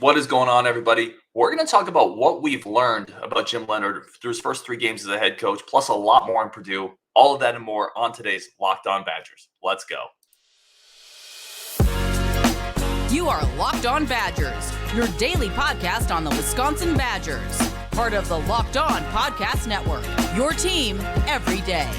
What is going on, everybody? We're going to talk about what we've learned about Jim Leonhard through his first 3 games as a head coach, plus a lot more in Purdue. All of that and more on today's Locked On Badgers. Let's go. You are Locked On Badgers, your daily podcast on the Wisconsin Badgers. Part of the Locked On Podcast Network, your team every day.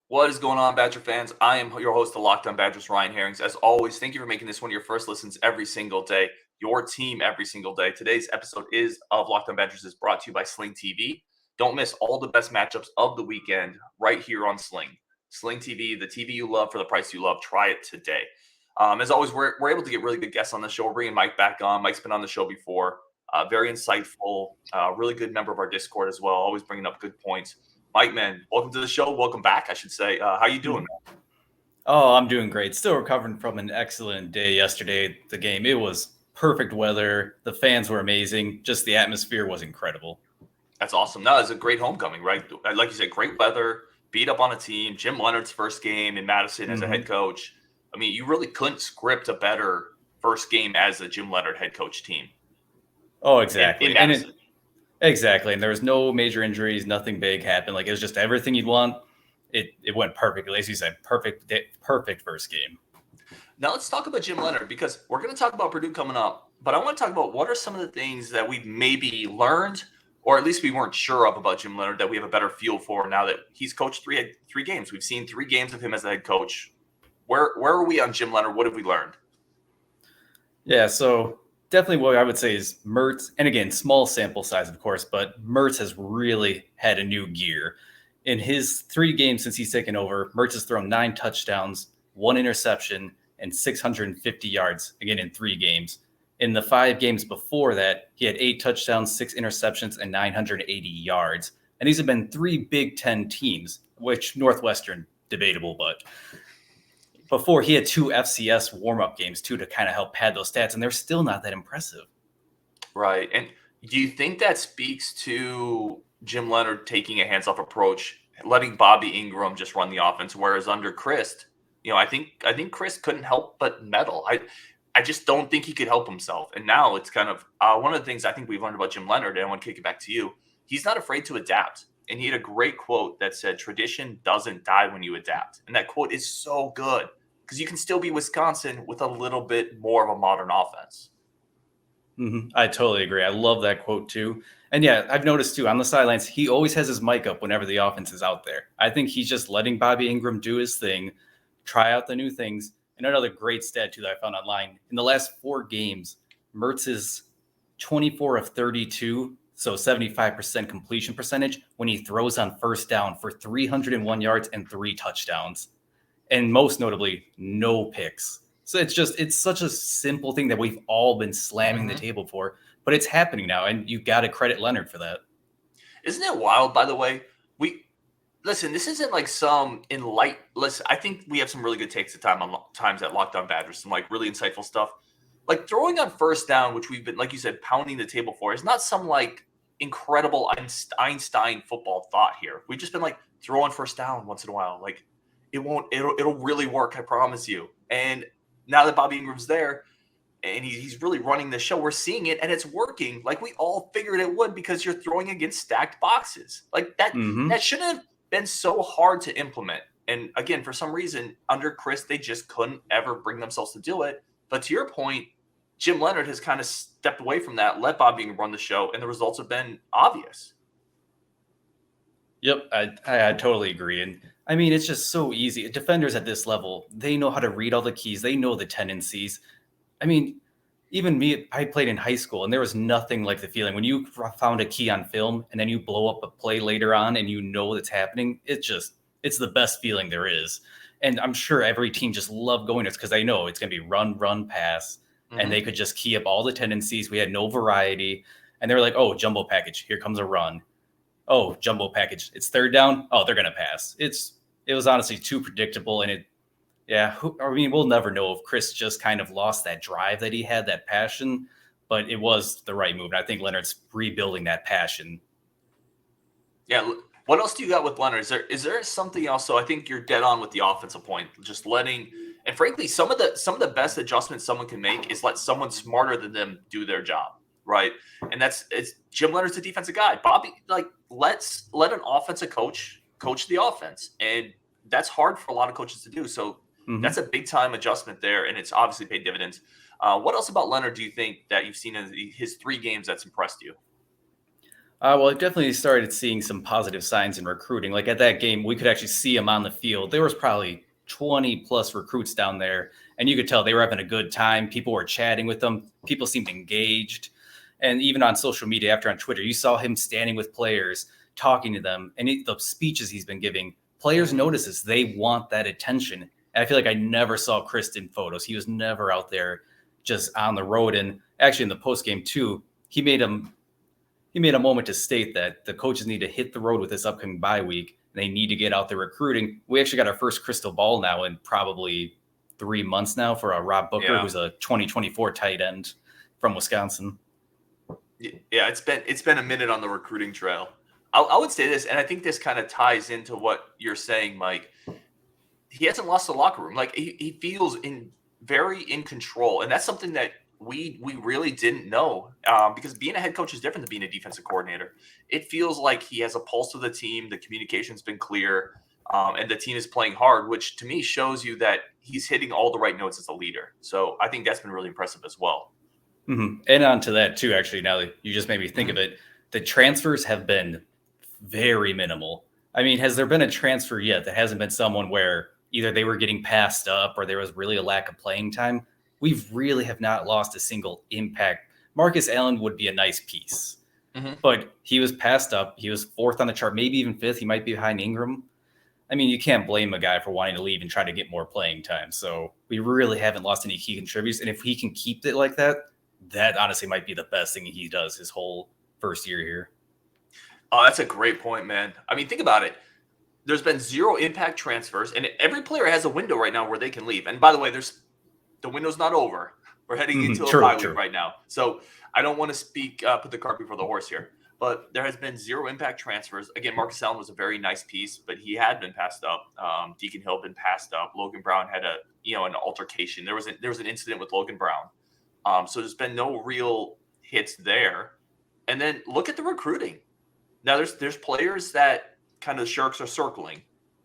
What is going on, Badger fans? I am your host, the Locked On Badgers, Ryan Herrings. As always, thank you for making this one of your first listens every single day, your team every single day. Today's episode of Locked On Badgers is brought to you by Sling TV. Don't miss all the best matchups of the weekend right here on Sling. Sling TV, the TV you love for the price you love. Try it today. As always, we're able to get really good guests on the show. We're bringing Mike back on. Mike's been on the show before. Very insightful, really good member of our Discord as well. Always bringing up good points. Mike, man, welcome to the show. Welcome back, I should say. How you doing, man? Oh, I'm doing great. Still recovering from an excellent day yesterday. The game, it was perfect weather. The fans were amazing. Just the atmosphere was incredible. That's awesome. No, it's a great homecoming, right? Like you said, great weather, beat up on a team. Jim Leonhard's first game in Madison as a head coach. I mean, you really couldn't script a better first game as a Jim Leonhard head coach team. Oh, exactly. In Madison. Exactly. And there was no major injuries. Nothing big happened. Like, it was just everything you'd want. It went perfectly. As you said, perfect first game. Now let's talk about Jim Leonhard, because we're going to talk about Purdue coming up. But I want to talk about what are some of the things that we've maybe learned, or at least we weren't sure of about Jim Leonhard, that we have a better feel for now that he's coached three games. We've seen 3 games of him as the head coach. Where are we on Jim Leonhard? What have we learned? Yeah, so definitely what I would say is Mertz, and again, small sample size, of course, but Mertz has really had a new gear. In his 3 games since he's taken over, Mertz has thrown 9 touchdowns, 1 interception, and 650 yards, again, in 3 games. In the 5 games before that, he had 8 touchdowns, 6 interceptions, and 980 yards. And these have been 3 Big Ten teams, which Northwestern, debatable, but before he had 2 FCS warm-up games too to kind of help pad those stats, and they're still not that impressive. Right. And do you think that speaks to Jim Leonhard taking a hands-off approach, letting Bobby Engram just run the offense, whereas under Chris, I think Chris couldn't help but meddle. I just don't think he could help himself. And now it's kind of one of the things I think we've learned about Jim Leonhard, and I want to kick it back to you. He's not afraid to adapt. And he had a great quote that said, "Tradition doesn't die when you adapt." And that quote is so good, because you can still be Wisconsin with a little bit more of a modern offense. I totally agree. I love that quote too. And yeah, I've noticed too on the sidelines, he always has his mic up whenever the offense is out there. I think he's just letting Bobby Engram do his thing, try out the new things. And another great stat too that I found online, in the last 4 games, Mertz is 24 of 32, so 75% completion percentage when he throws on first down for 301 yards and 3 touchdowns. And most notably, no picks. So it's such a simple thing that we've all been slamming the table for, but it's happening now, and you got to credit Leonhard for that. Isn't it wild, by the way? Listen, this isn't like listen, I think we have some really good takes at times at Locked On Badgers, some like really insightful stuff. Like throwing on first down, which we've been, like you said, pounding the table for, is not some like incredible Einstein football thought here. We've just been like, throw on first down once in a while. Like, it'll really work, I promise you. And now that Bobby Ingram's there and he's really running the show, we're seeing it and it's working like we all figured it would, because you're throwing against stacked boxes. Like that shouldn't have been so hard to implement. And again, for some reason, under Chris, they just couldn't ever bring themselves to do it. But to your point, Jim Leonhard has kind of stepped away from that, let Bobby Ingram run the show, and the results have been obvious. Yep, I totally agree. And I mean, it's just so easy. Defenders at this level, they know how to read all the keys. They know the tendencies. I mean, even me, I played in high school, and there was nothing like the feeling when you found a key on film and then you blow up a play later on and you know it's happening. It's the best feeling there is. And I'm sure every team just loved going to it because they know it's going to be run, pass. And they could just key up all the tendencies. We had no variety. And they were like, oh, jumbo package, here comes a run. Oh, jumbo package, it's third down. Oh, they're going to pass. It was honestly too predictable. And we'll never know if Chris just kind of lost that drive that he had, that passion, but it was the right move. And I think Leonard's rebuilding that passion. Yeah. What else do you got with Leonard? Is there something else? So I think you're dead on with the offensive point, just letting And frankly, some of the best adjustments someone can make is let someone smarter than them do their job, right? And it's Jim Leonhard's a defensive guy. Bobby, like, let an offensive coach the offense, and that's hard for a lot of coaches to do. So that's a big time adjustment there, and it's obviously paid dividends. What else about Leonhard do you think that you've seen in his 3 games that's impressed you? Well, I definitely started seeing some positive signs in recruiting. Like at that game, we could actually see him on the field. There was probably 20 plus recruits down there, and you could tell they were having a good time. People were chatting with them. People seemed engaged. And even on social media, after on Twitter, you saw him standing with players, talking to them, and the speeches he's been giving. Players notices they want that attention. And I feel like I never saw Chris in photos. He was never out there just on the road. And actually in the post game too, he made a moment to state that the coaches need to hit the road with this upcoming bye week. And they need to get out there recruiting. We actually got our first crystal ball now in probably 3 months now for Rob Booker, who's a 2024 tight end from Wisconsin. Yeah, it's been a minute on the recruiting trail. I would say this, and I think this kind of ties into what you're saying, Mike. He hasn't lost the locker room. Like he feels very in control, and that's something that we really didn't know, because being a head coach is different than being a defensive coordinator. It feels like he has a pulse of the team. The communication's been clear, and the team is playing hard, which to me shows you that he's hitting all the right notes as a leader. So I think that's been really impressive as well. And on to that too, actually, now that you just made me think of it, the transfers have been very minimal. I mean, has there been a transfer yet that hasn't been someone where either they were getting passed up or there was really a lack of playing time? We really have not lost a single impact. Marcus Allen would be a nice piece, but he was passed up. He was 4th on the chart, maybe even 5th. He might be behind Engram. I mean, you can't blame a guy for wanting to leave and try to get more playing time. So we really haven't lost any key contributors. And if he can keep it like that, that honestly might be the best thing he does his whole first year here. Oh, that's a great point, man. I mean, think about it. There's been 0 impact transfers, and every player has a window right now where they can leave. And by the way, the window's not over. We're heading into a bye week right now. So I don't want to put the cart before the horse here. But there has been 0 impact transfers. Again, Marcus Allen was a very nice piece, but he had been passed up. Deacon Hill had been passed up. Logan Brown had an altercation. There was an incident with Logan Brown. So there's been no real hits there. And then look at the recruiting. Now there's players that kind of the Sharks are circling,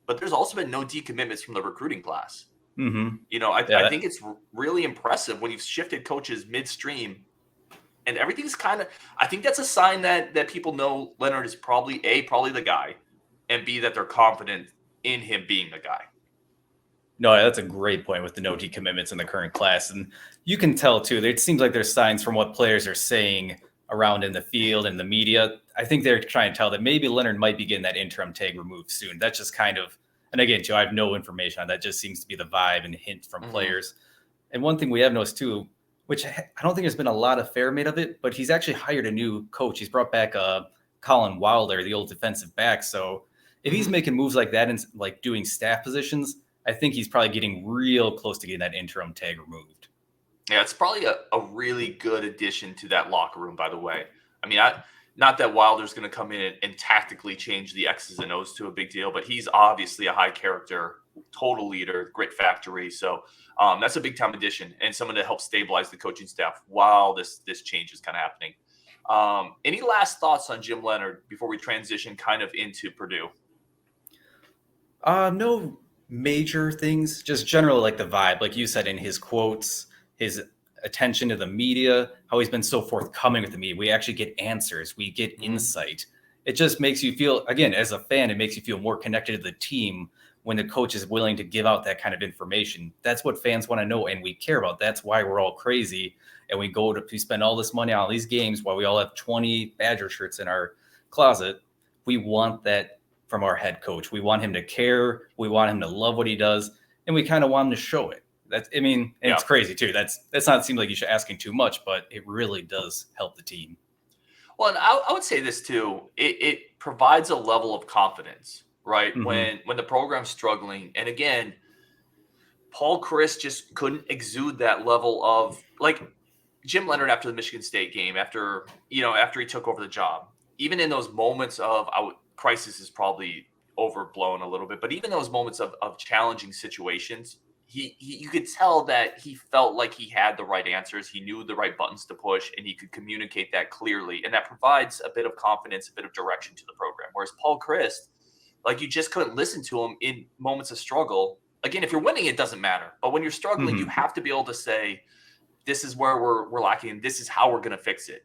but there's also been no decommitments from the recruiting class. I think it's really impressive when you've shifted coaches midstream, and everything's kind of. I think that's a sign that people know Leonard is probably the guy, and B, that they're confident in him being the guy. No, that's a great point with the no decommitments in the current class, and you can tell too. It seems like there's signs from what players are saying around in the field and the media. I think they're trying to tell that maybe Leonard might be getting that interim tag removed soon. That's just kind of, and again, Joe, I have no information on that. Just seems to be the vibe and hint from players. And one thing we have noticed too, which I don't think there's been a lot of fair made of it, but he's actually hired a new coach. He's brought back Colin Wilder, the old defensive back. So if he's making moves like that and like doing staff positions, I think he's probably getting real close to getting that interim tag removed. Yeah, it's probably a really good addition to that locker room, by the way. I mean, not that Wilder's going to come in and tactically change the X's and O's to a big deal, but he's obviously a high character, total leader, grit factory. So that's a big time addition and someone to help stabilize the coaching staff while this change is kind of happening. Any last thoughts on Jim Leonhard before we transition kind of into Purdue? No major things, just generally like the vibe, like you said in his quotes, his attention to the media, how he's been so forthcoming with the media. We actually get answers. We get insight. It just makes you feel, again, as a fan, it makes you feel more connected to the team when the coach is willing to give out that kind of information. That's what fans want to know and we care about. That's why we're all crazy. And we spend all this money on these games while we all have 20 Badger shirts in our closet. We want that from our head coach. We want him to care. We want him to love what he does. And we kind of want him to show it. It's crazy too. That's not seem like you should asking too much, but it really does help the team. Well, and I would say this too. It provides a level of confidence, right? When the program's struggling, and again, Paul Chryst just couldn't exude that level of, like, Jim Leonhard after the Michigan State game, after he took over the job. Even in those moments of crisis is probably overblown a little bit, but even those moments of challenging situations, you could tell that he felt like he had the right answers. He knew the right buttons to push, and he could communicate that clearly. And that provides a bit of confidence, a bit of direction to the program. Whereas Paul Chryst, like, you just couldn't listen to him in moments of struggle. Again, if you're winning, it doesn't matter. But when you're struggling, you have to be able to say, this is where we're lacking, and this is how we're going to fix it.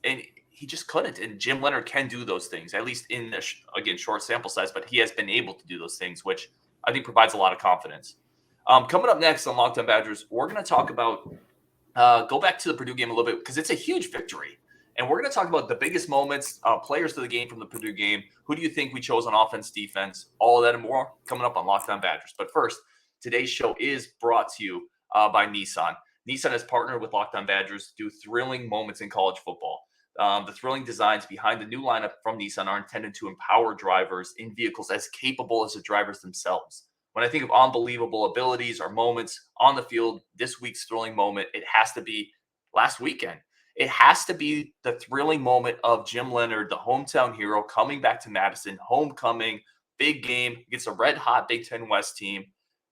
And he just couldn't. And Jim Leonhard can do those things, at least in again, short sample size, but he has been able to do those things, which I think provides a lot of confidence. Coming up next on Locked On Badgers, we're going to talk about, go back to the Purdue game a little bit, because it's a huge victory. And we're going to talk about the biggest moments, players of the game from the Purdue game. Who do you think we chose on offense, defense, all of that and more coming up on Locked On Badgers. But first, today's show is brought to you by Nissan. Nissan has partnered with Locked On Badgers to do thrilling moments in college football. The thrilling designs behind the new lineup from Nissan are intended to empower drivers in vehicles as capable as the drivers themselves. When I think of unbelievable abilities or moments on the field, this week's thrilling moment, it has to be last weekend. It has to be the thrilling moment of Jim Leonhard, the hometown hero, coming back to Madison, homecoming, big game against a red-hot Big Ten West team,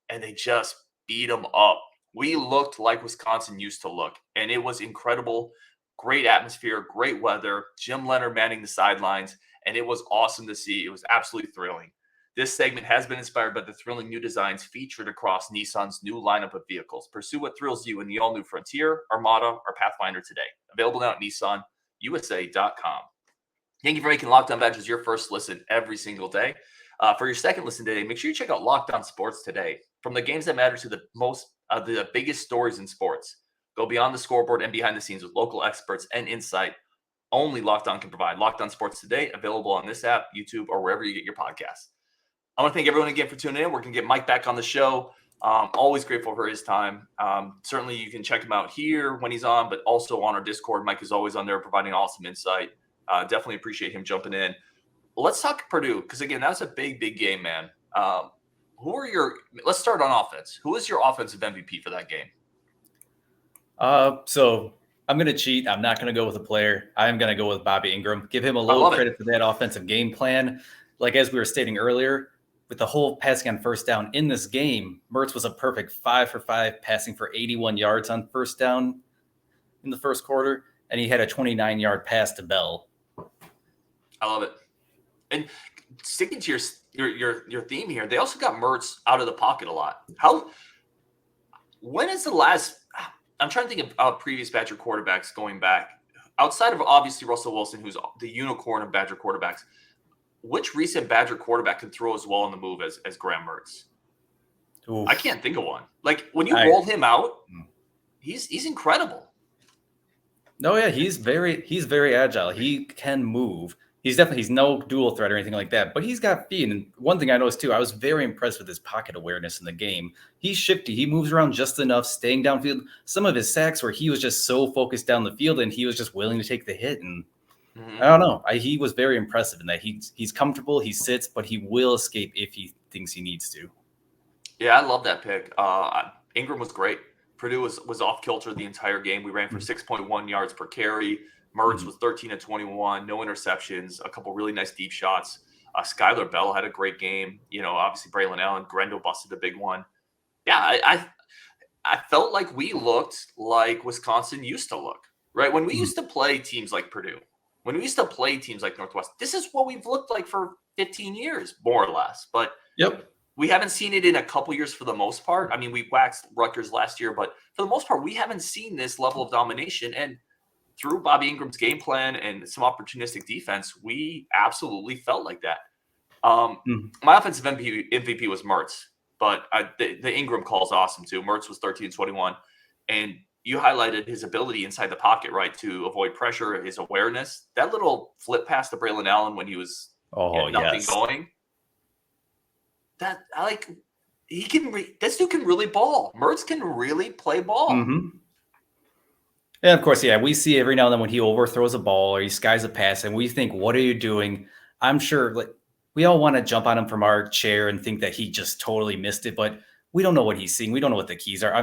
and they just beat them up. We looked like Wisconsin used to look, and it was incredible. Great atmosphere, great weather, Jim Leonhard manning the sidelines, and it was awesome to see. It was absolutely thrilling. This segment has been inspired by the thrilling new designs featured across Nissan's new lineup of vehicles. Pursue what thrills you in the all-new Frontier, Armada, or Pathfinder today. Available now at NissanUSA.com. Thank you for making Locked On Badgers your first listen every single day. For your second listen today, make sure you check out Locked On Sports Today. From the games that matter to the biggest stories in sports. Go beyond the scoreboard and behind the scenes with local experts and insight only Locked On can provide. Locked On Sports Today, available on this app, YouTube, or wherever you get your podcasts. I want to thank everyone again for tuning in. We're going to get Mike back on the show. Always grateful for his time. Certainly, you can check him out here when he's on, but also on our Discord. Mike is always on there providing awesome insight. Definitely appreciate him jumping in. Let's talk Purdue, because, again, that was a big, big game, man. Let's start on offense. Who is your offensive MVP for that game? So I'm going to cheat. I'm not going to go with a player. I'm going to go with Bobby Engram. Give him a little credit for that offensive game plan. Like, as we were stating earlier, with the whole passing on first down in this game, Mertz was a perfect 5 for 5, passing for 81 yards on first down in the first quarter, and he had a 29-yard pass to Bell. I love it. And sticking to your theme here, they also got Mertz out of the pocket a lot. When is the last? I'm trying to think of previous Badger quarterbacks going back, outside of obviously Russell Wilson, who's the unicorn of Badger quarterbacks. Which recent Badger quarterback can throw as well on the move as Graham Mertz? Oof. I can't think of one. Like, when you roll him out, he's incredible. No, yeah, he's very agile. He can move. He's no dual threat or anything like that, but he's got feet. And one thing I noticed too, I was very impressed with his pocket awareness in the game. He's shifty. He moves around just enough, staying downfield. Some of his sacks where he was just so focused down the field and he was just willing to take the hit. And I don't know. He was very impressive in that he's comfortable. He sits, but he will escape if he thinks he needs to. Yeah, I love that pick. Engram was great. Purdue was off kilter the entire game. We ran for 6.1 yards per carry. Mertz was 13 of 21, no interceptions, a couple really nice deep shots. Skylar Bell had a great game. Obviously Braylon Allen, Grendel busted a big one. Yeah, I felt like we looked like Wisconsin used to look, right? When we used to play teams like Purdue, when we used to play teams like Northwest, this is what we've looked like for 15 years, more or less. But we haven't seen it in a couple years for the most part. I mean, we waxed Rutgers last year, but for the most part, we haven't seen this level of domination. And through Bobby Engram's game plan and some opportunistic defense, we absolutely felt like that. My offensive MVP was Mertz, but the Engram call is awesome too. Mertz was 13-21, and you highlighted his ability inside the pocket, right, to avoid pressure, his awareness. That little flip pass to Braylon Allen when he was nothing going. That this dude can really ball. Mertz can really play ball. And of course, we see every now and then when he overthrows a ball or he skies a pass, and we think, "What are you doing?" I'm sure, we all want to jump on him from our chair and think that he just totally missed it, but we don't know what he's seeing. We don't know what the keys are.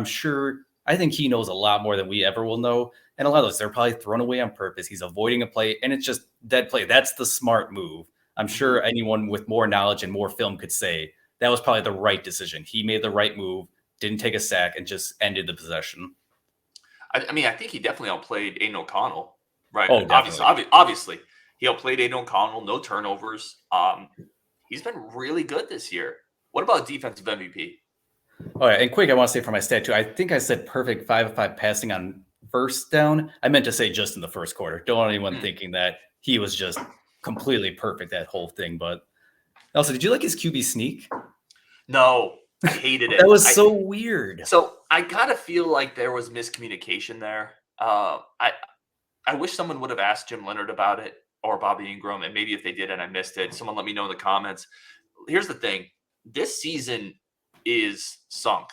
I think he knows a lot more than we ever will know. And a lot of those, they're probably thrown away on purpose. He's avoiding a play, and it's just dead play. That's the smart move. I'm sure anyone with more knowledge and more film could say that was probably the right decision. He made the right move. didn't take a sack, and just ended the possession. I mean, I think he definitely outplayed Aiden O'Connell, right? Oh, definitely. Obviously, he outplayed Aiden O'Connell, no turnovers. He's been really good this year. What about defensive MVP? Oh, yeah. And quick, I want to say for my stat too, I think I said perfect 5 of 5 passing on first down. I meant to say just in the first quarter. Don't want anyone thinking that he was just completely perfect that whole thing. But also, did you like his QB sneak? No, I hated it. That was so weird. So I gotta feel like there was miscommunication there. I wish someone would have asked Jim Leonhard about it or Bobby Engram, and maybe if they did and I missed it, someone let me know in the comments. Here's the thing: this season is sunk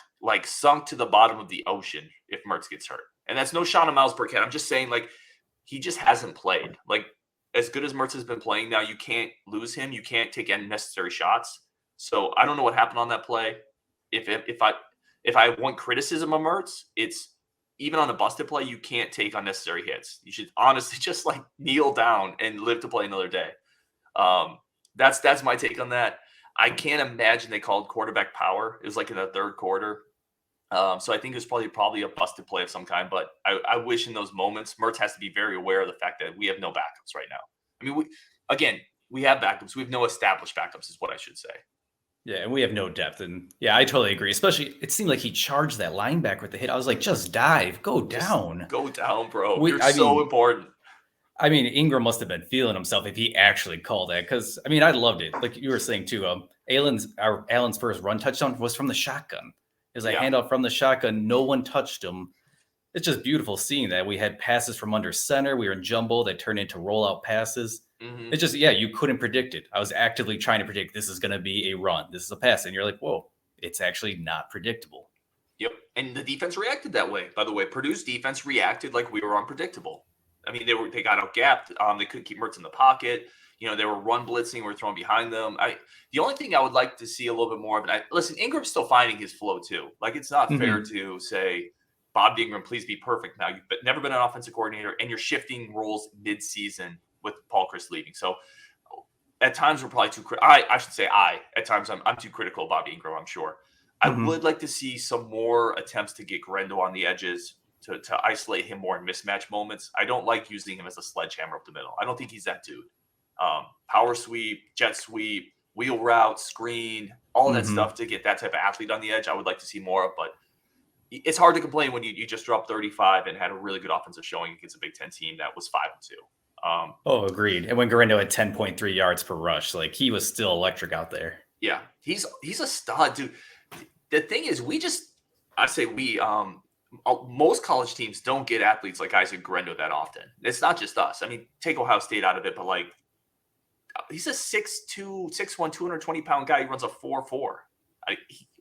to the bottom of the ocean if Mertz gets hurt, and that's no shot of miles per cat. I'm just saying, like, he just hasn't played. Like, as good as Mertz has been playing now, you can't lose him. You can't take unnecessary shots. So I don't know what happened on that play. If I want criticism of Mertz, it's even on a busted play, you can't take unnecessary hits. You should honestly just like kneel down and live to play another day. That's my take on that. I can't imagine they called quarterback power. It was like in the third quarter. So I think it was probably a busted play of some kind. But I wish in those moments, Mertz has to be very aware of the fact that we have no backups right now. I mean, we have backups. We have no established backups is what I should say. Yeah, and we have no depth. And yeah, I totally agree. Especially, it seemed like he charged that linebacker with the hit. I was like, just dive. Go down. Just go down, bro. You're so important. I mean, Engram must have been feeling himself if he actually called that. Because, I mean, I loved it. Like you were saying, too. Allen's first run touchdown was from the shotgun. It was a handoff from the shotgun. No one touched him. It's just beautiful seeing that. We had passes from under center. We were in jumbo that turned into rollout passes. Mm-hmm. It's just, you couldn't predict it. I was actively trying to predict this is going to be a run. This is a pass. And you're like, whoa, it's actually not predictable. Yep. And the defense reacted that way. By the way, Purdue's defense reacted like we were unpredictable. I mean, they got out-gapped. They couldn't keep Mertz in the pocket. You know, they were run blitzing. We were throwing behind them. The only thing I would like to see a little bit more of, listen, Ingram's still finding his flow too. Like, it's not fair to say, Bob Engram, please be perfect now. You've never been an offensive coordinator, and you're shifting roles mid-season with Paul Chris leaving. So at times we're probably too at times I'm too critical of Bobby Engram, I'm sure. I would like to see some more attempts to get Grendo on the edges, to isolate him more in mismatch moments. I don't like using him as a sledgehammer up the middle. I don't think he's that dude. Power sweep, jet sweep, wheel route, screen, all that stuff to get that type of athlete on the edge. I would like to see more of, but it's hard to complain when you just dropped 35 and had a really good offensive showing against a Big Ten team that was 5-2. Agreed. And when Grendo had 10.3 yards per rush, like, he was still electric out there. Yeah, he's a stud, dude. The thing is, most college teams don't get athletes like Isaac Grendo that often. It's not just us. I mean, take Ohio State out of it, but like, he's a 6'2", 6'1", 220-pound guy. He runs a 4.4.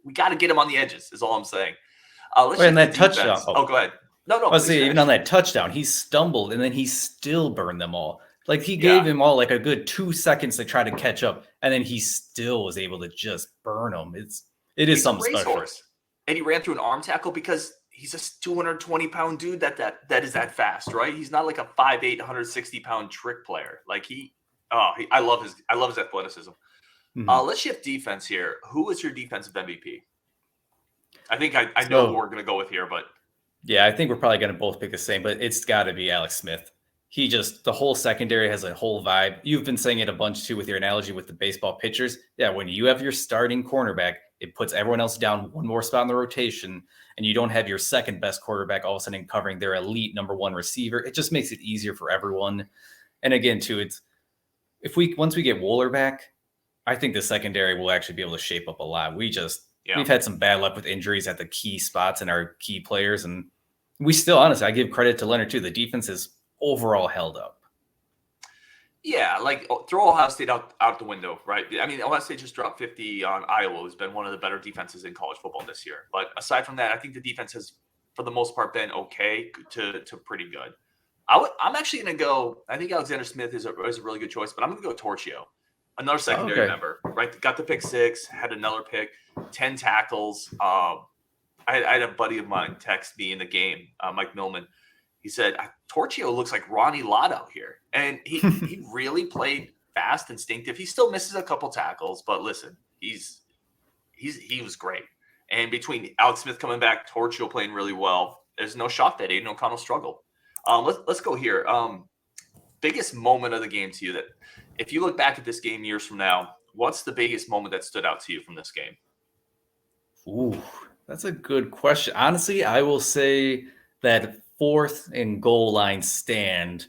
We got to get him on the edges, is all I'm saying. And that touchdown. Oh, go ahead. No. Let's see, even on that touchdown, he stumbled and then he still burned them all. Like, he gave him all like a good 2 seconons to try to catch up, and then he still was able to just burn them. It is something special. And he ran through an arm tackle because he's a 220-pound dude that is that fast, right? He's not like a 5'8", 160-pound trick player. Like, I love his athleticism. Let's shift defense here. Who is your defensive MVP? I think I know who we're going to go with here, but yeah, I think we're probably going to both pick the same, but it's got to be Alex Smith. The whole secondary has a whole vibe. You've been saying it a bunch too with your analogy with the baseball pitchers. Yeah, when you have your starting cornerback, it puts everyone else down one more spot in the rotation, and you don't have your second best quarterback all of a sudden covering their elite number one receiver. It just makes it easier for everyone. And again, too, once we get Wooler back, I think the secondary will actually be able to shape up a lot. We've had some bad luck with injuries at the key spots and our key players, and we still, honestly, I give credit to Leonard too. The defense is overall held up. Yeah, like, throw Ohio State out the window, right? I mean, Ohio State just dropped 50 on Iowa, who's been one of the better defenses in college football this year. But aside from that, I think the defense has, for the most part, been okay to pretty good. I'm actually going to go, I think Alexander Smith is a really good choice, but I'm going to go Torchio. Another secondary member, right? Got the pick 6, had another pick, 10 tackles. I had a buddy of mine text me in the game, Mike Millman. He said, Torchio looks like Ronnie Lott out here. And he really played fast, instinctive. He still misses a couple tackles, but listen, he was great. And between Alex Smith coming back, Torchio playing really well, there's no shock that Aiden O'Connell struggled. Let's go here. Biggest moment of the game to you that if you look back at this game years from now, what's the biggest moment that stood out to you from this game? Ooh, that's a good question. Honestly, I will say that 4th and goal line stand,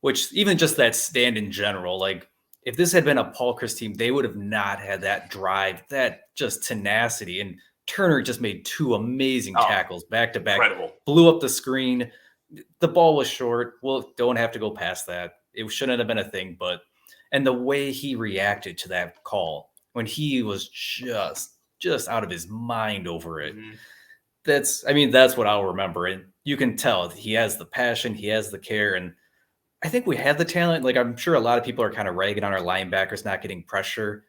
which even just that stand in general, like if this had been a Paul Chris team, they would have not had that drive, that just tenacity. And Turner just made 2 amazing tackles back to back, Incredible. Blew up the screen. The ball was short. Well, don't have to go past that. It shouldn't have been a thing, and the way he reacted to that call when he was just out of his mind over it. Mm-hmm. That's what I'll remember. And you can tell he has the passion, he has the care, and I think we have the talent. Like, I'm sure a lot of people are kind of ragging on our linebackers not getting pressure.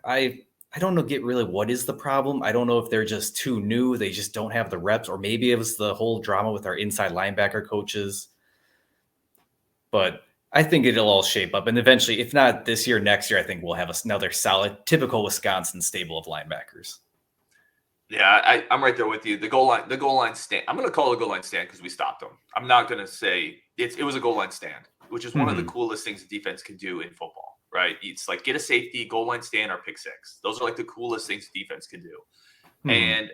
I don't know really what is the problem. I don't know if they're just too new. They just don't have the reps, or maybe it was the whole drama with our inside linebacker coaches. But I think it'll all shape up. And eventually, if not this year, next year, I think we'll have another solid, typical Wisconsin stable of linebackers. Yeah, I'm right there with you. The goal line stand. I'm going to call it a goal line stand because we stopped them. I'm not going to say it was a goal line stand, which is one of the coolest things the defense can do in football. Right, it's like get a safety, goal line stand, or pick six. Those are like the coolest things defense can do. And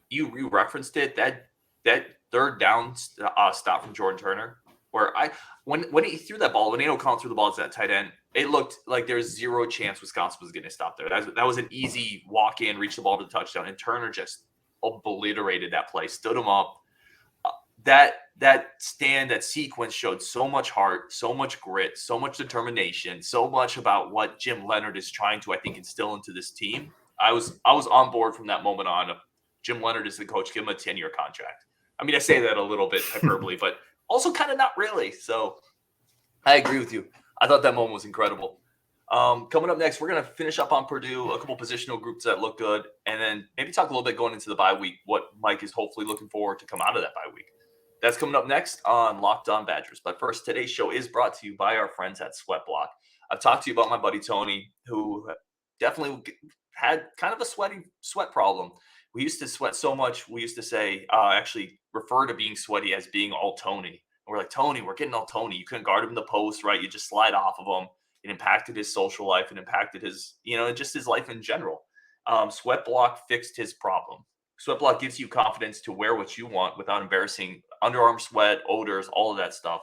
you referenced it, that third down stop from Jordan Turner, where when he threw that ball, when Aiden O'Connell threw the ball to that tight end, it looked like there was zero chance Wisconsin was getting to stop there. That was an easy walk in, reach the ball to the touchdown, and Turner just obliterated that play, stood him up. That stand, that sequence showed so much heart, so much grit, so much determination, so much about what Jim Leonhard is trying to, I think, instill into this team. I was on board from that moment on. Jim Leonhard is the coach. Give him a 10-year contract. I mean, I say that a little bit hyperbole, but also kind of not really. So I agree with you. I thought that moment was incredible. Coming up next, we're going to finish up on Purdue, a couple positional groups that look good, and then maybe talk a little bit going into the bye week, what Mike is hopefully looking forward to come out of that bye week. That's coming up next on Locked On Badgers. But first, today's show is brought to you by our friends at Sweat Block. I've talked to you about my buddy Tony, who definitely had kind of a sweat problem. We used to sweat so much. We used to say, actually refer to being sweaty as being all Tony. And we're like, Tony, we're getting all Tony. You couldn't guard him in the post, right? You just slide off of him. It impacted his social life. It impacted his, just his life in general. Sweat Block fixed his problem. Sweat Block gives you confidence to wear what you want without embarrassing underarm sweat, odors, all of that stuff.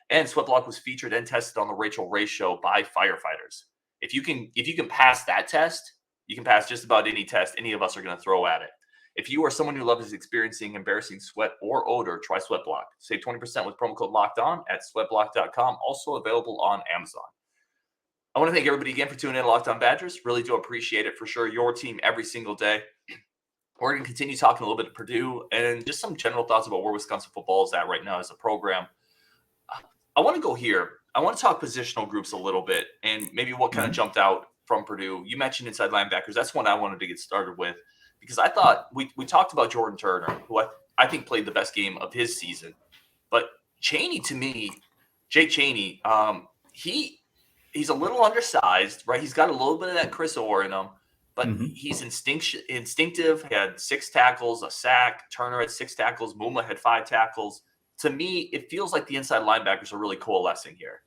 And Sweat Block was featured and tested on the Rachel Ray Show by firefighters. If you can pass that test, you can pass just about any test any of us are going to throw at it. If you are someone who loves experiencing embarrassing sweat or odor, try Sweat Block. Save 20% with promo code LOCKEDON at sweatblock.com. Also available on Amazon. I want to thank everybody again for tuning in to Locked On Badgers. Really do appreciate it for sure. Your team every single day. We're going to continue talking a little bit of Purdue and just some general thoughts about where Wisconsin football is at right now as a program. I want to go here. I want to talk positional groups a little bit and maybe what kind of jumped out from Purdue. You mentioned inside linebackers. That's one I wanted to get started with because I thought we talked about Jordan Turner, who I think played the best game of his season. But Chaney, to me, Jake Chaney, he's a little undersized, right? He's got a little bit of that Chris Orr in him. But he's instinctive. He had 6 tackles, a sack. Turner had 6 tackles. Muma had 5 tackles. To me, it feels like the inside linebackers are really coalescing here.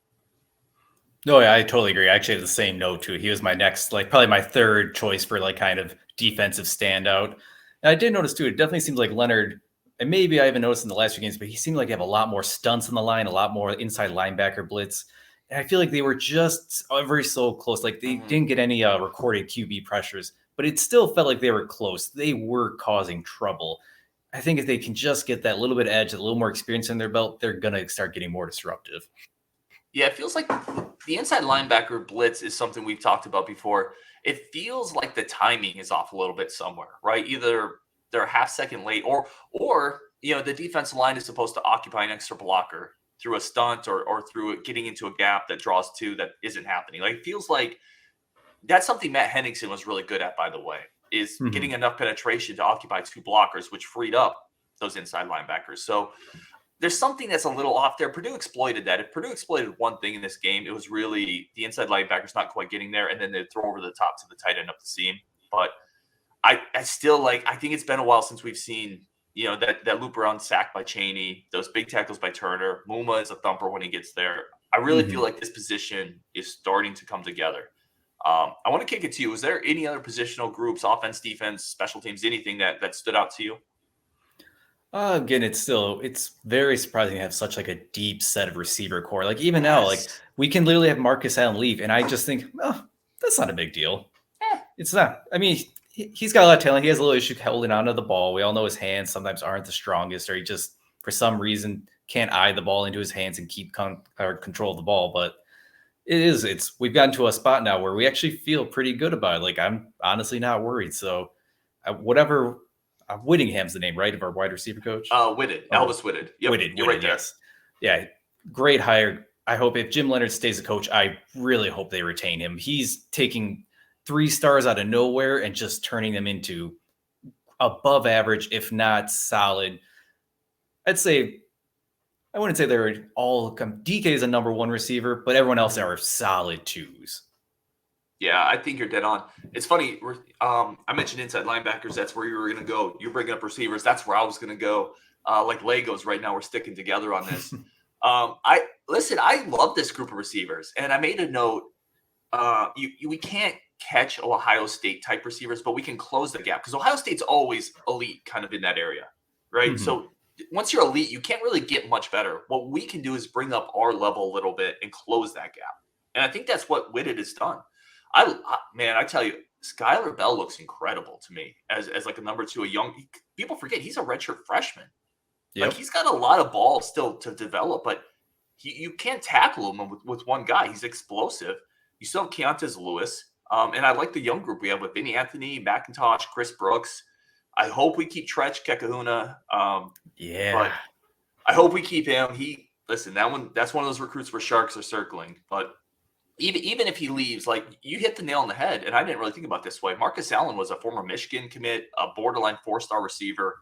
No, yeah, I totally agree. I actually have the same note too. He was my next, probably my third choice for kind of defensive standout. And I did notice too, it definitely seems like Leonard, and maybe I haven't noticed in the last few games, but he seemed like he have a lot more stunts on the line, a lot more inside linebacker blitz. And I feel like they were just ever so close. Like they didn't get any recorded QB pressures, but it still felt like they were close. They were causing trouble. I think if they can just get that little bit of edge, a little more experience in their belt, they're going to start getting more disruptive. Yeah, it feels like the inside linebacker blitz is something we've talked about before. It feels like the timing is off a little bit somewhere, right? Either they're a half second late or the defensive line is supposed to occupy an extra blocker through a stunt or through it getting into a gap that draws 2 that isn't happening. Like, it feels like that's something Matt Henningsen was really good at, by the way, is getting enough penetration to occupy 2 blockers, which freed up those inside linebackers. So there's something that's a little off there. Purdue exploited that. If Purdue exploited one thing in this game, it was really the inside linebackers not quite getting there, and then they'd throw over the top to the tight end up the seam. But I still I think it's been a while since we've seen, that loop around sack by Chaney, those big tackles by Turner. Muma is a thumper when he gets there. I really feel like this position is starting to come together. I want to kick it to you. Was there any other positional groups, offense, defense, special teams, anything that stood out to you? Again, it's very surprising to have such a deep set of receiver core. Like even now, we can literally have Marcus Allen leave, and I just think, that's not a big deal. It's not. I mean, he's got a lot of talent. He has a little issue holding onto the ball. We all know his hands sometimes aren't the strongest, or he just, for some reason, can't eye the ball into his hands and keep control of the ball. But we've gotten to a spot now where we actually feel pretty good about it. I'm honestly not worried. So whatever, Whittingham's the name, right, of our wide receiver coach? Whitted. Elvis Whitted. Yep, Whitted. You're right there. Yes. Yeah, great hire. I hope if Jim Leonhard stays the coach, I really hope they retain him. He's taking 3 stars out of nowhere and just turning them into above average, if not solid. I wouldn't say they're all DK is a number 1 receiver, but everyone else are solid 2s. Yeah, I think you're dead on. It's funny. I mentioned inside linebackers. That's where you were going to go. You're bringing up receivers. That's where I was going to go. Like Legos right now, we're sticking together on this. I love this group of receivers, and I made a note. We can't catch Ohio State type receivers, but we can close the gap because Ohio State's always elite kind of in that area, right? Mm-hmm. So once you're elite, you can't really get much better. What we can do is bring up our level a little bit and close that gap. And I think that's what Whitted has done. I tell you, Skylar Bell looks incredible to me as a number 2, people forget he's a redshirt freshman. Yep. He's got a lot of balls still to develop, but you can't tackle him with one guy. He's explosive. You still have Keontae Lewis. And I like the young group we have with Vinny Anthony, McIntosh, Chris Brooks. I hope we keep Tretch Kekahuna. But I hope we keep him. That's one of those recruits where sharks are circling. But even if he leaves, you hit the nail on the head, and I didn't really think about it this way. Marcus Allen was a former Michigan commit, a borderline 4-star receiver,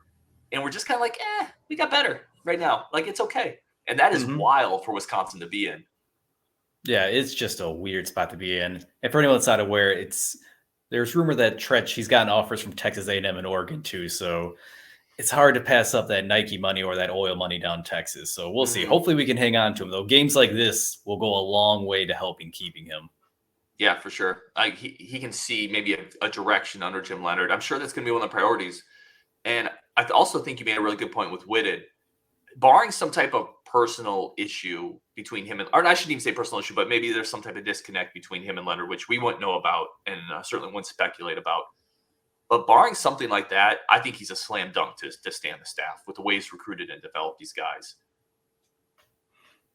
and we're just kind of we got better right now. It's okay. And that is wild for Wisconsin to be in. Yeah, it's just a weird spot to be in. And for anyone that's not aware, there's rumor that Tretch, he's gotten offers from Texas A&M and Oregon too. So it's hard to pass up that Nike money or that oil money down Texas. So we'll see. Hopefully we can hang on to him, though. Games like this will go a long way to helping keeping him. Yeah, for sure. He can see maybe a direction under Jim Leonhard. I'm sure that's going to be one of the priorities. And I also think you made a really good point with Whitted. Barring some type of personal issue between him or I shouldn't even say personal issue, but maybe there's some type of disconnect between him and Leonhard, which we wouldn't know about and certainly wouldn't speculate about. But barring something like that, I think he's a slam dunk to stay on the staff with the way he's recruited and developed these guys.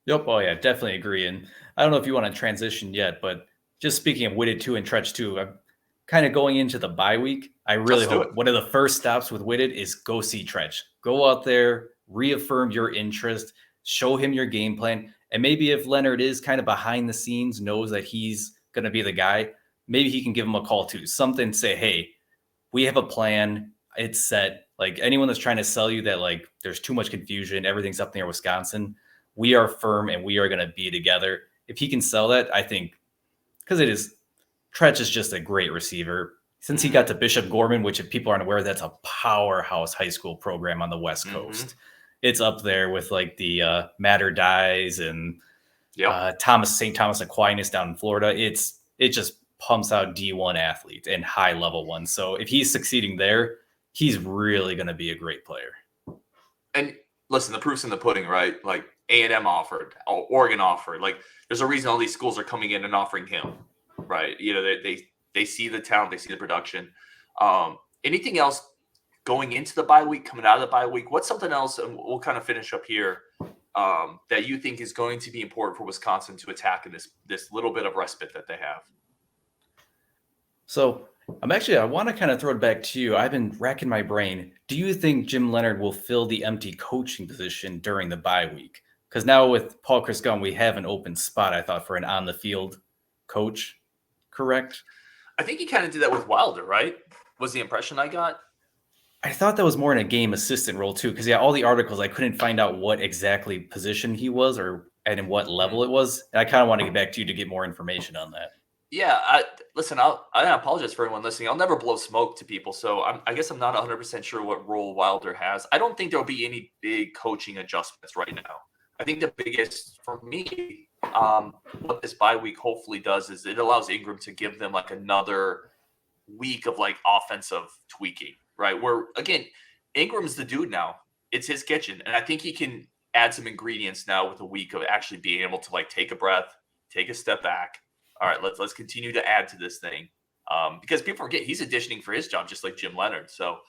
Yep. Oh, yeah, definitely agree. And I don't know if you want to transition yet, but just speaking of Whitted 2 and Tretch 2, I'm kind of going into the bye week. I really hope one of the first stops with Whitted is go see Tretch. Go out there, reaffirm your interest, show him your game plan. And maybe if Leonhard is kind of behind the scenes, knows that he's going to be the guy, maybe he can give him a call too. Something, say, hey, we have a plan. It's set. Anyone that's trying to sell you that there's too much confusion, everything's up near Wisconsin, we are firm and we are going to be together. If he can sell that, I think, because Tretch is just a great receiver. Since he got to Bishop Gorman, which if people aren't aware, that's a powerhouse high school program on the West Coast. It's up there with the Matter Dies and St. Thomas Aquinas down in Florida. It just pumps out D1 athletes and high level ones. So if he's succeeding there, he's really going to be a great player. And listen, the proof's in the pudding, right? A&M offered, Oregon offered. There's a reason all these schools are coming in and offering him, right? They see the talent, they see the production. Anything else going into the bye week, coming out of the bye week? What's something else, and we'll kind of finish up here, that you think is going to be important for Wisconsin to attack in this little bit of respite that they have? So I want to kind of throw it back to you. I've been racking my brain. Do you think Jim Leonhard will fill the empty coaching position during the bye week? Because now with Paul Chris gone, we have an open spot, I thought, for an on-the-field coach, correct? I think he kind of did that with Wilder, right? Was the impression I got? I thought that was more in a game assistant role, too, because, all the articles, I couldn't find out what exactly position he was and in what level it was. And I kind of want to get back to you to get more information on that. Yeah, listen, I apologize for everyone listening. I'll never blow smoke to people, so I guess I'm not 100% sure what role Wilder has. I don't think there'll be any big coaching adjustments right now. I think the biggest for me, what this bye week hopefully does is it allows Ingram to give them like another week of like offensive tweaking, right? Where again, Ingram's the dude now. It's his kitchen, and I think he can add some ingredients now with a week of actually being able to like take a breath, take a step back. All right, let's continue to add to this thing, because people forget he's auditioning for his job just like Jim Leonhard. So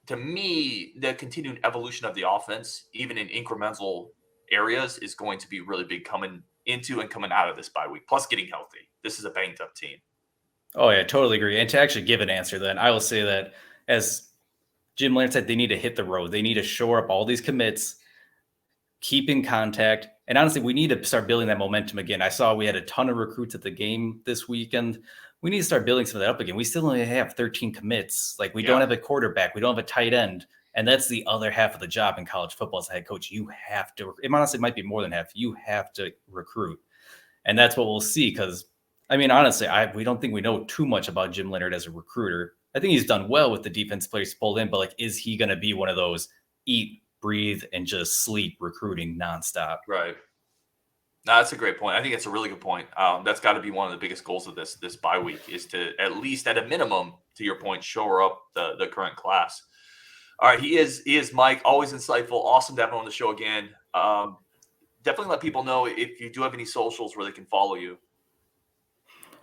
to me, the continued evolution of the offense, even in incremental areas, is going to be really big coming into and coming out of this bye week. Plus, getting healthy. This is a banged up team. Oh yeah, totally agree. And to actually give an answer, then I will say that as Jim Leonhard said, they need to hit the road. They need to shore up all these commits, keep in contact. And honestly, we need to start building that momentum again. I saw we had a ton of recruits at the game this weekend. We need to start building some of that up again. We still only have 13 commits. Like we don't have a quarterback. We don't have a tight end. And that's the other half of the job in college football as a head coach. You have to, it honestly might be more than half. You have to recruit. And that's what we'll see. Because, I mean, honestly, we don't think we know too much about Jim Leonhard as a recruiter. I think he's done well with the defense players pulled in, but like, is he going to be one of those eat, breathe, and just sleep recruiting nonstop? Right. No, that's a great point. I think it's a really good point. That's got to be one of the biggest goals of this bye week is to at least at a minimum, to your point, shore up the current class. All right, he is Mike, always insightful. Awesome to have him on the show again. Definitely let people know if you do have any socials where they can follow you.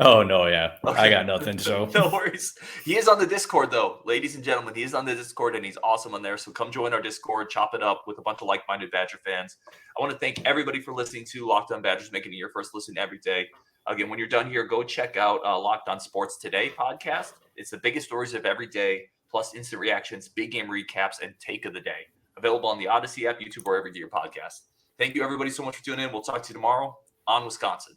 Oh, no, yeah. Okay. I got nothing, so. No worries. He is on the Discord, though. Ladies and gentlemen, he is on the Discord, and he's awesome on there. So come join our Discord, chop it up with a bunch of like-minded Badger fans. I want to thank everybody for listening to Locked On Badgers, making it your first listen every day. Again, when you're done here, go check out Locked On Sports Today podcast. It's the biggest stories of every day, plus instant reactions, big game recaps, and take of the day. Available on the Odyssey app, YouTube, or wherever you get your podcast. Thank you, everybody, so much for tuning in. We'll talk to you tomorrow on Wisconsin.